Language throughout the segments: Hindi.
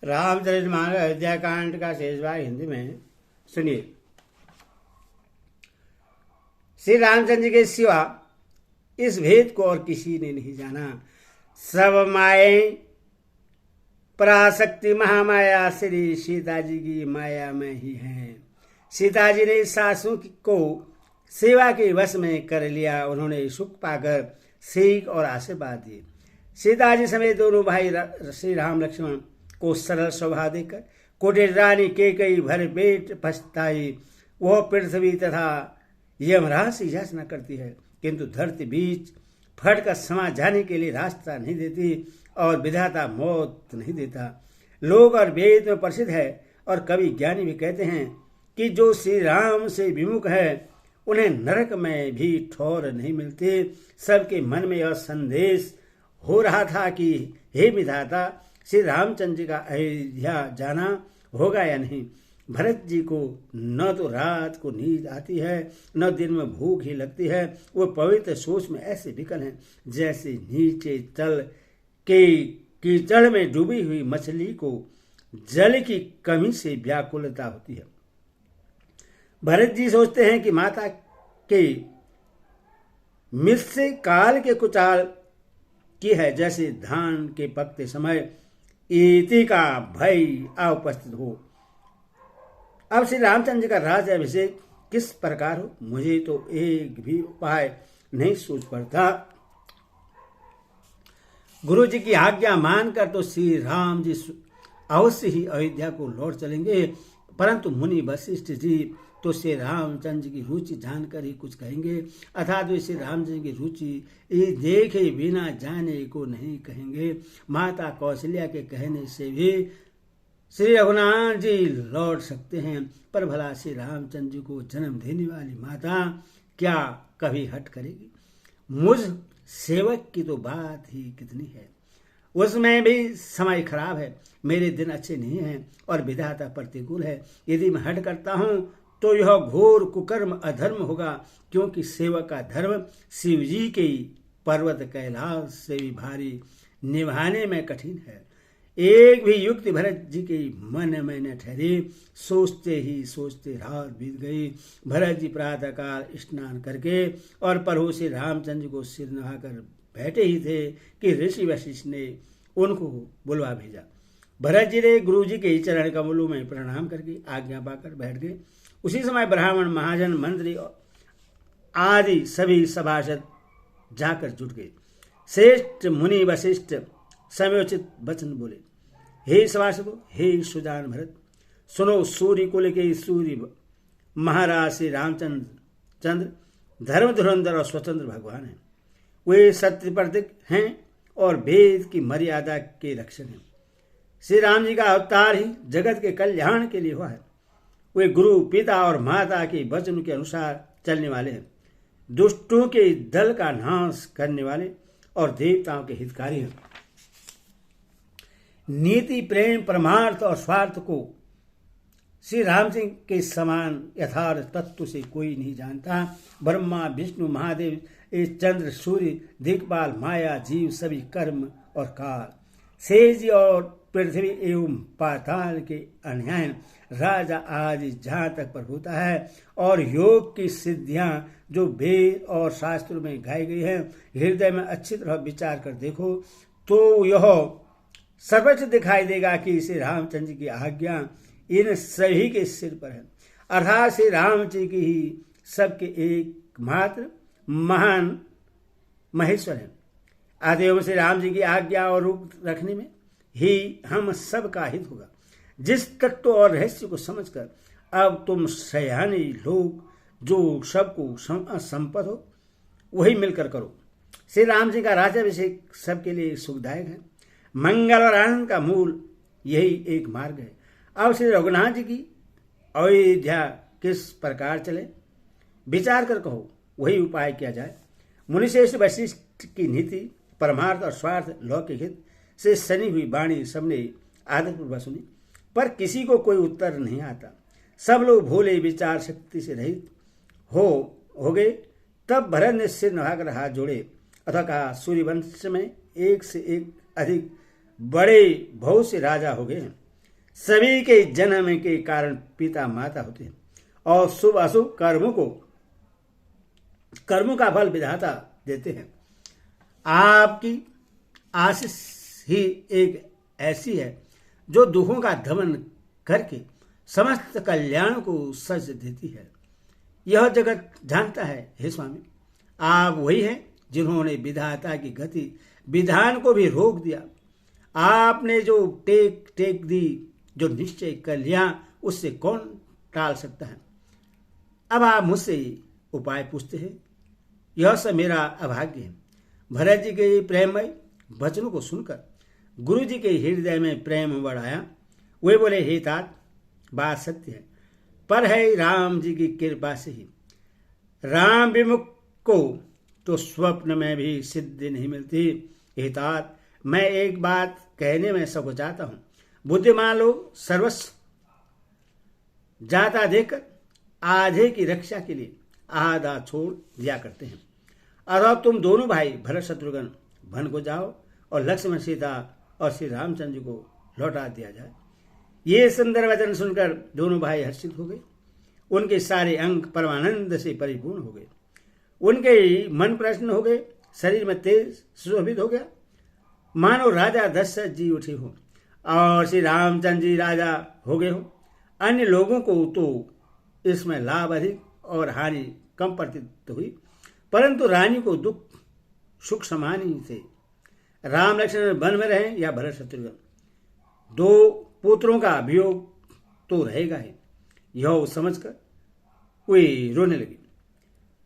रामचरितमानस अयोध्या कांड का शेष भाग हिंदी में सुनिए। श्री रामचंद्र जी के सिवा इस भेद को और किसी ने नहीं जाना। सब माए पराशक्ति महामाया श्री सीता जी की माया में ही है। सीता जी ने सासू को सेवा के वश में कर लिया। उन्होंने सुख पाकर सीख और आशीर्वाद दिए। सीता जी समेत दोनों भाई श्री राम लक्ष्मण को सरल स्वभाव देकर कुटिल रानी कैकेयी भर पेट पछताई। वह पृथ्वी तथा यमराज से याचना करती है, किंतु धरती बीच फटकर समा जाने के लिए रास्ता नहीं देती और विधाता मौत नहीं देता। लोक और वेद में प्रसिद्ध है और कवि ज्ञानी भी कहते हैं कि जो श्री राम से विमुख है उन्हें नरक में भी ठौर नहीं मिलती। सबके मन में यह संदेश हो रहा था कि हे विधाता, श्री रामचंद्र जी का अयोध्या जाना होगा या नहीं। भरत जी को न तो रात को नींद आती है न दिन में भूख ही लगती है। वो पवित्र सोच में ऐसे विकल हैं जैसे नीचे तल के कीचड़ में डूबी हुई मछली को जल की कमी से व्याकुलता होती है। भरत जी सोचते हैं कि माता के मिस से काल के कुचाल की है, जैसे धान के पकते समय इति का भय उपस्थित हो। अब श्री रामचंद्र जी का राज्याभिषेक किस प्रकार हो, मुझे तो एक भी उपाय नहीं सूझ पड़ता। गुरु जी की आज्ञा मानकर तो श्री राम जी अवश्य ही अयोध्या को लौट चलेंगे, परंतु मुनि वशिष्ठ जी तो श्री रामचंद्र की रुचि जानकर ही कुछ कहेंगे, अर्थात वे श्री रामचंद्र की रुचि ये देखे बिना जाने को नहीं कहेंगे। माता कौशल्या के कहने से भी श्री रघुनाथ जी लौट सकते हैं, पर भला श्री रामचंद्र जी को जन्म देने वाली माता क्या कभी हट करेगी। मुझ सेवक की तो बात ही कितनी है, उसमें भी समय खराब है, मेरे दिन अच्छे नहीं हैं और विधाता प्रतिकूल है। यदि मैं हट करता हूं तो यह घोर कुकर्म अधर्म होगा, क्योंकि सेवक का धर्म शिव जी के पर्वत कैलाश से भी भारी, निभाने में कठिन है। एक भी युक्ति भरत जी के मन में न ठहरी। सोचते ही सोचते रात बीत गई। भरत जी प्रातःकाल स्नान करके और प्रभु श्री रामचंद्र को सिर नहाकर बैठे ही थे कि ऋषि वशिष्ठ ने उनको बुलवा भेजा। भरत जी ने गुरु जी के चरण कमलों में प्रणाम करके आज्ञा पाकर बैठ गए। उसी समय ब्राह्मण, महाजन, मंत्री आदि सभी सभासद जाकर जुट गए। श्रेष्ठ मुनि वशिष्ठ समयोचित वचन बोले, हे सभासदों, हे सुजान भरत, सुनो, सूर्य कुल के सूर्य महाराज श्री रामचंद्र धर्म धुरंधर और स्वतंत्र भगवान हैं। वे सत्य प्रतीक हैं और वेद की मर्यादा के रक्षक हैं। श्री राम जी का अवतार ही जगत के कल्याण के लिए हुआ है। वे गुरु, पिता और माता के वचन के अनुसार चलने वाले हैं, दुष्टों के दल का नाश करने वाले और देवताओं के हितकारी हैं। नीति, प्रेम, परमार्थ और स्वार्थ को श्री राम सिंह के समान यथार्थ तत्व से कोई नहीं जानता। ब्रह्मा, विष्णु, महादेव, चंद्र, सूर्य, दिक्पाल, माया, जीव, सभी कर्म और काल, शेष और पृथ्वी एवं पाताल के अन्याय, राजा आदि जहाँ तक प्रभुता है और योग की सिद्धियां जो वेद और शास्त्रों में गाई गई है, हृदय में अच्छी तरह विचार कर देखो तो यह सर्वोच्च दिखाई देगा कि श्री रामचंद्र की आज्ञा इन सभी के सिर पर है, अर्थात श्री राम जी की ही सबके एकमात्र महान महेश्वर है। अतएव श्री राम जी की आज्ञा और रूप रखने में ही हम सब का हित होगा। जिस तत्व और रहस्य को समझकर अब तुम सयाने लोग जो सबको संपद हो वही मिलकर करो। श्री राम जी का राज्याभिषेक सबके लिए सुखदायक है। मंगल और आनंद का मूल यही एक मार्ग है। अब श्री रघुनाथ जी की अयोध्या किस प्रकार चले, विचार कर कहो, वही उपाय किया जाए। मुनिश्रेष्ठ वशिष्ठ की नीति, परमार्थ और स्वार्थ लौकिक हित से सनी हुई वाणी सबने आदरपूर्वक सुनी, पर किसी को कोई उत्तर नहीं आता। सब लोग भोले, विचार शक्ति से रहित हो गए। तब भरत ने सिर नहाकर हाथ जोड़े अथवा कहा, सूर्यवंश में एक से एक अधिक बड़े बहुत से राजा हो गए हैं, सभी के जन्म के कारण पिता माता होते हैं और शुभ अशुभ कर्मों का फल विधाता देते हैं। आपकी आशीष ही एक ऐसी है जो दुखों का दमन करके समस्त कल्याण को सज देती है। यह जगत जानता है हे स्वामी, आप वही हैं जिन्होंने विधाता की गति विधान को भी रोक दिया। आपने जो टेक दी, जो निश्चय कर लिया, उससे कौन टाल सकता है। अब आप मुझसे उपाय पूछते हैं, यह सब मेरा अभाग्य है। भरत जी के प्रेममय वचनों को सुनकर गुरु जी के हृदय में प्रेम बढ़ाया। वे बोले, हे तात, बात सत्य है, पर है राम जी की कृपा से ही। राम विमुख को तो स्वप्न में भी सिद्धि नहीं मिलती। हे तात, मैं एक बात कहने में सकुचाता हूं। बुद्धिमान लोग सर्वस्व जाता देकर आधे की रक्षा के लिए आधा छोड़ दिया करते हैं। अतः तुम दोनों भाई भरत शत्रुघ्न वन को जाओ और लक्ष्मण सीता और श्री रामचंद्र जी को लौटा दिया जाए। ये सुंदर वचन सुनकर दोनों भाई हर्षित हो गए। उनके सारे अंग परमानंद से परिपूर्ण हो गए। उनके मन प्रसन्न हो गए, शरीर में तेज सुशोभित हो गया, मानो राजा दशरथ जी उठे हो और श्री रामचंद्र जी राजा हो गए हो। अन्य लोगों को तो इसमें लाभ अधिक और हानि कम प्रतीत हुई, परंतु रानी को दुख सुख समान ही थे। राम लक्ष्मण वन में रहे या भरत शत्रुघ्न, दो पुत्रों का अभियोग तो रहेगा ही। यह समझकर वे रोने लगे।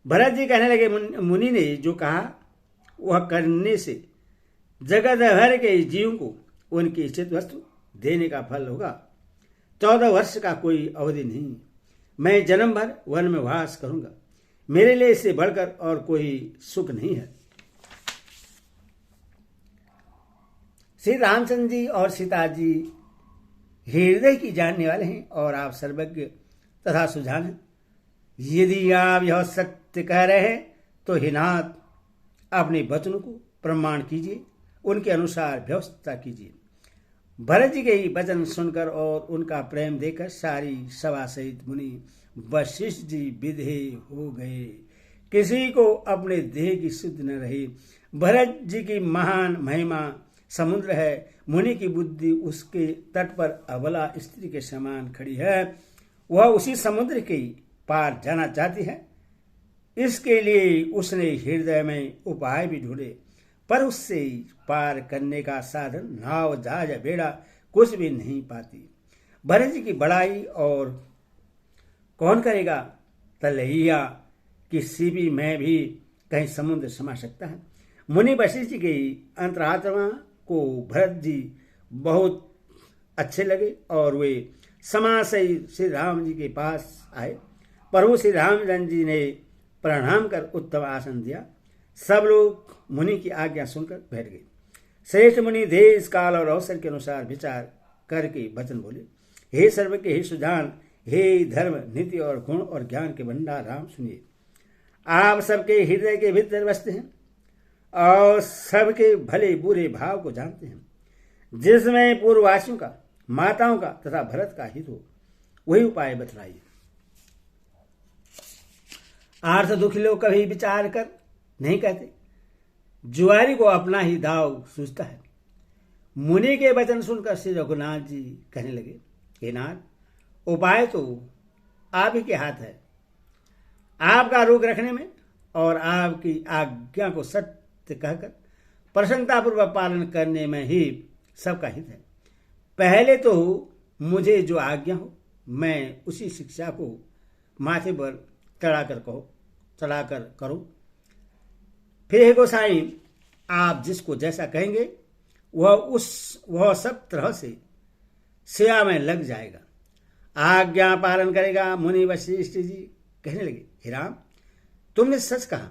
भरत जी कहने लगे, मुनि ने जो कहा वह करने से जगत भर के जीव को उनकी इच्छित वस्तु देने का फल होगा। 14 वर्ष का कोई अवधि नहीं। मैं जन्म भर वन में वास करूंगा। मेरे लिए इससे बढ़कर और कोई सुख नहीं है। श्री रामचंद्र जी और सीता जी हृदय की जानने वाले हैं और आप सर्वज्ञ तथा सुजान हैं। यदि आप यह सत्य कह रहे हैं तो हे नाथ, अपने वचनों को प्रमाण कीजिए, उनके अनुसार व्यवस्था कीजिए। भरत जी के वचन सुनकर और उनका प्रेम देकर सारी सभा सहित मुनि वशिष्ठ जी विधे हो गए। किसी को अपने देह की सुध न रही। भरत जी की महान महिमा समुद्र है। मुनि की बुद्धि उसके तट पर अबला स्त्री के समान खड़ी है। वह उसी समुद्र के पार जाना चाहती है। इसके लिए उसने हृदय में उपाय भी ढूंढे, पर उससे पार करने का साधन नाव जहाज बेड़ा कुछ भी नहीं पाती। भरत जी की बड़ाई और कौन करेगा। तलैया की सीबी में भी कहीं समुद्र समा सकता है। मुनि वशिष्ठ जी की अंतरात्मा को भरत जी बहुत अच्छे लगे और वे समा से श्री राम जी के पास आए। प्रभु श्री रामचंद्र जी ने प्रणाम कर उत्तम आसन दिया। सब लोग मुनि की आज्ञा सुनकर बैठ गए। श्रेष्ठ मुनि देश काल और अवसर के अनुसार विचार करके वचन बोले, हे सर्वज्ञ, हे सुजान, हे धर्म नीति और गुण और ज्ञान के भंडार राम, सुनिए। आप सबके हृदय के भीतर बसते हैं और सबके भले बुरे भाव को जानते हैं। जिसमें पूर्ववासियों का, माताओं का तथा भरत का हित हो, वही उपाय बतलाइए। आर्थ दुखी लोग कभी विचार कर नहीं कहते। जुआरी को अपना ही दाव सूझता है। मुनि के वचन सुनकर श्री रघुनाथ जी कहने लगे, हे नाथ, उपाय तो आप ही के हाथ है। आपका रोग रखने में और आपकी आज्ञा को सत्य कहकर प्रसन्नतापूर्वक पालन करने में ही सबका हित है। पहले तो मुझे जो आज्ञा हो मैं उसी शिक्षा को माथे पर चढ़ाकर करूं। फिर हे गोसाई, आप जिसको जैसा कहेंगे वह सब तरह से सेवा में लग जाएगा, आज्ञा पालन करेगा। मुनि वशिष्ठ जी कहने लगे, हे राम, तुमने सच कहा,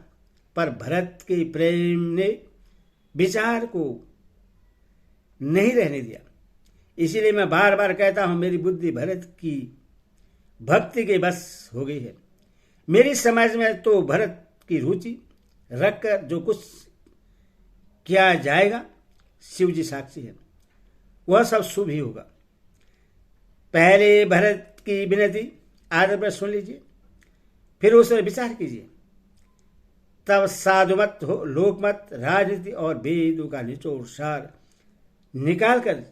पर भरत के प्रेम ने विचार को नहीं रहने दिया। इसीलिए मैं बार बार कहता हूं, मेरी बुद्धि भरत की भक्ति के बस हो गई है। मेरी समझ में तो भरत की रुचि रखकर जो कुछ किया जाएगा, शिव जी साक्षी है, वह सब शुभ ही होगा। पहले भरत की विनती आदर पर सुन लीजिए, फिर उस पर विचार कीजिए। तब साधुमत हो, लोकमत, राजनीति और वेदों का निचोड़ सार निकाल कर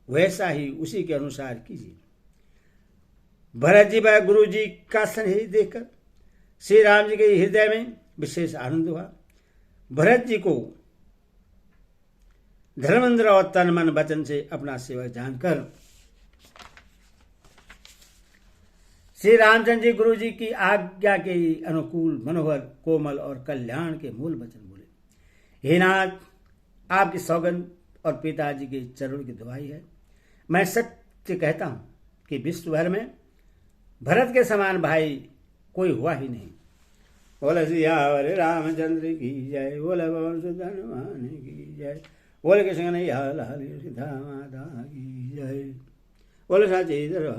वैसा ही उसी के अनुसार कीजिए। भरत जी व गुरु जी का स्नेह देखकर श्री राम जी के हृदय में विशेष आनंद हुआ। भरत जी को धर्मेंद्र और तन मन वचन से अपना सेवक जानकर श्री रामचंद्र जी गुरु जी की आज्ञा के अनुकूल मनोहर, कोमल और कल्याण के मूल वचन बोले। हे नाथ, आपकी सौगंध और पिताजी के चरणों की दुआई है। मैं सत्य कहता हूं कि विश्व भर में भरत के समान भाई कोई हुआ ही नहीं। बोले सियावर रामचंद्र की जय, बोले पवन सुत हनुमान की जय, बोले कृष्ण कन्हैया लाल सीता माता की जय, बोले साचे